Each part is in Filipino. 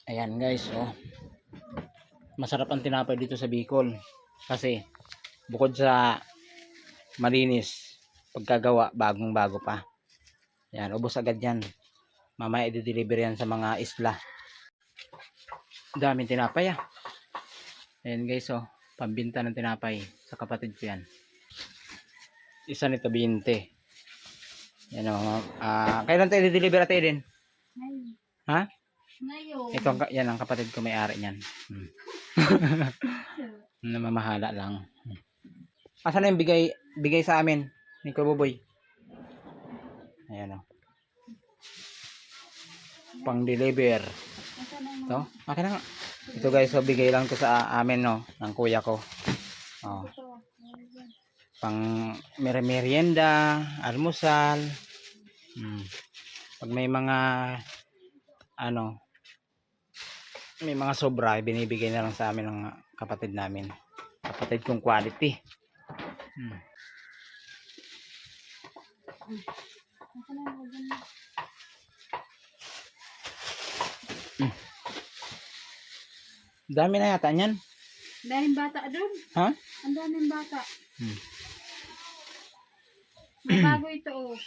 Ayan guys, oh. Masarap ang tinapay dito sa Bicol. Kasi bukod sa malinis, pagkagawa, bagong bago pa. Ayan, ubos agad yan. Mamaya i-deliver yan sa mga isla. Daming tinapay ah. Ayan guys, oh. Pambinta ng tinapay sa kapatid ko yan. Isa nito 20. Yan oh. Kailan tayo i-deliver natin din? Ha? Ngayon. Ito yan ang kapatid ko, may-ari niyan. Namamahala lang. Asan na yung bigay sa amin ni Kububoy? Ayan o. Pang deliver. Ito. Akin na nga. Ito guys, so bigay lang to sa amin no, ng kuya ko. Oh. Pang merienda, almusal. Pag may mga may mga sobra, binibigay na lang sa amin ng kapatid namin. Kapatid kong quality. Dami na yata niyan. Daming bata doon. Ha? Ang daming bata. Bago ito oh.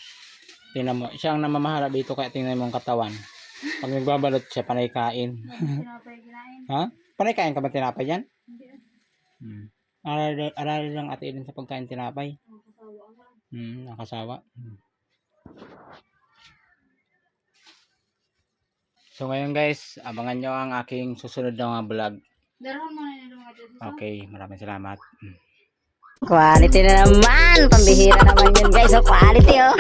Tingnan mo, siya ang namamahala dito kaya tingnan mo ang katawan. Pag nagbabalot siya, panay kain. Tinapay kinain. Ha? Panay kain ka ba tinapay yan? Hindi. Arali lang ate din sa pagkain tinapay. Nakasawa nga. Nakasawa. So ngayon guys, abangan nyo ang aking susunod na mga vlog. Darahon mo na yung mga dito. Okay, maraming salamat. Quality na naman. Pambihira naman yun guys. So quality oh.